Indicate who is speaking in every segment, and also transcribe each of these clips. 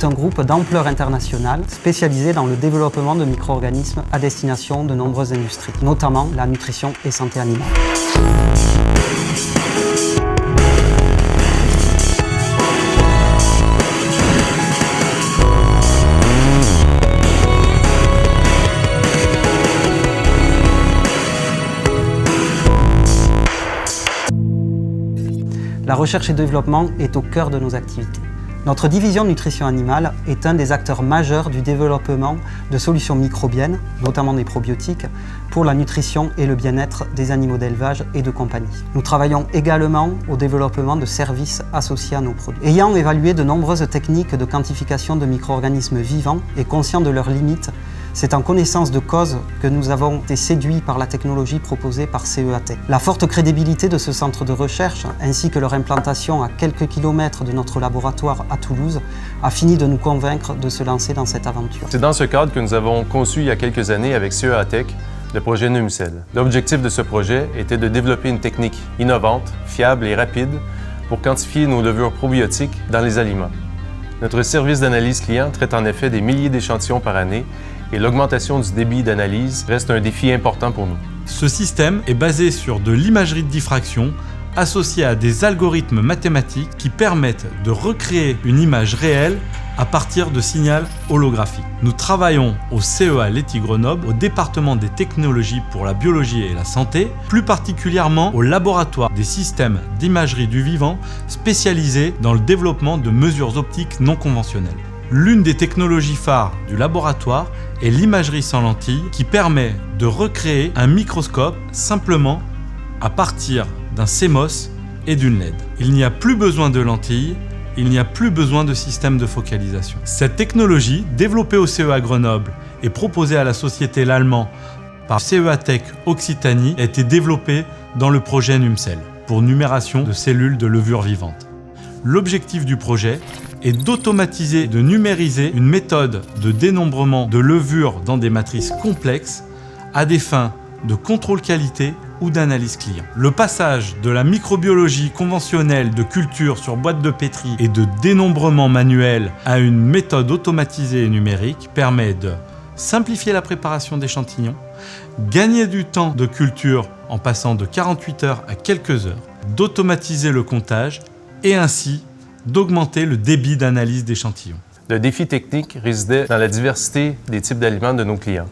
Speaker 1: est un groupe d'ampleur internationale spécialisé dans le développement de micro-organismes à destination de nombreuses industries, notamment la nutrition et santé animale. La recherche et développement est au cœur de nos activités. Notre division nutrition animale est un des acteurs majeurs du développement de solutions microbiennes, notamment des probiotiques, pour la nutrition et le bien-être des animaux d'élevage et de compagnie. Nous travaillons également au développement de services associés à nos produits. Ayant évalué de nombreuses techniques de quantification de micro-organismes vivants et conscients de leurs limites, c'est en connaissance de cause que nous avons été séduits par la technologie proposée par CEATech. La forte crédibilité de ce centre de recherche, ainsi que leur implantation à quelques kilomètres de notre laboratoire à Toulouse, a fini de nous convaincre de se lancer dans cette aventure.
Speaker 2: C'est dans ce cadre que nous avons conçu il y a quelques années avec CEATech le projet NUMCEL. L'objectif de ce projet était de développer une technique innovante, fiable et rapide pour quantifier nos levures probiotiques dans les aliments. Notre service d'analyse client traite en effet des milliers d'échantillons par année et l'augmentation du débit d'analyse reste un défi important pour nous.
Speaker 3: Ce système est basé sur de l'imagerie de diffraction associée à des algorithmes mathématiques qui permettent de recréer une image réelle à partir de signaux holographiques. Nous travaillons au CEA Leti Grenoble, au département des technologies pour la biologie et la santé, plus particulièrement au laboratoire des systèmes d'imagerie du vivant spécialisé dans le développement de mesures optiques non conventionnelles. L'une des technologies phares du laboratoire est l'imagerie sans lentille qui permet de recréer un microscope simplement à partir d'un CMOS et d'une LED. Il n'y a plus besoin de lentilles, il n'y a plus besoin de système de focalisation. Cette technologie, développée au CEA Grenoble et proposée à la société l'allemand par CEATech Occitanie, a été développée dans le projet NUMCEL pour numération de cellules de levure vivantes. L'objectif du projet est d'automatiser et de numériser une méthode de dénombrement de levures dans des matrices complexes à des fins de contrôle qualité ou d'analyse client. Le passage de la microbiologie conventionnelle de culture sur boîte de pétri et de dénombrement manuel à une méthode automatisée et numérique permet de simplifier la préparation d'échantillons, gagner du temps de culture en passant de 48 heures à quelques heures, d'automatiser le comptage et ainsi d'augmenter le débit d'analyse d'échantillons.
Speaker 2: Le défi technique résidait dans la diversité des types d'aliments de nos clients.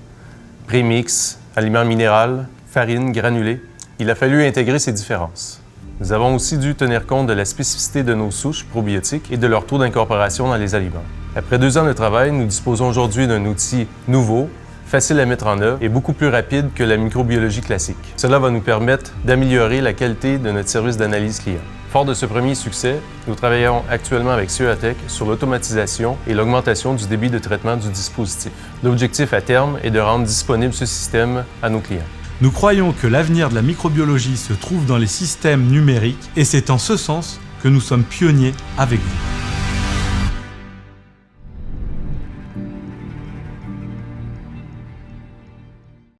Speaker 2: Prémix, aliments minéraux, farine, granulés. Il a fallu intégrer ces différences. Nous avons aussi dû tenir compte de la spécificité de nos souches probiotiques et de leur taux d'incorporation dans les aliments. Après 2 ans de travail, nous disposons aujourd'hui d'un outil nouveau, facile à mettre en œuvre et beaucoup plus rapide que la microbiologie classique. Cela va nous permettre d'améliorer la qualité de notre service d'analyse client. Fort de ce premier succès, nous travaillons actuellement avec CEATech sur l'automatisation et l'augmentation du débit de traitement du dispositif. L'objectif à terme est de rendre disponible ce système à nos clients.
Speaker 3: Nous croyons que l'avenir de la microbiologie se trouve dans les systèmes numériques et c'est en ce sens que nous sommes pionniers avec vous.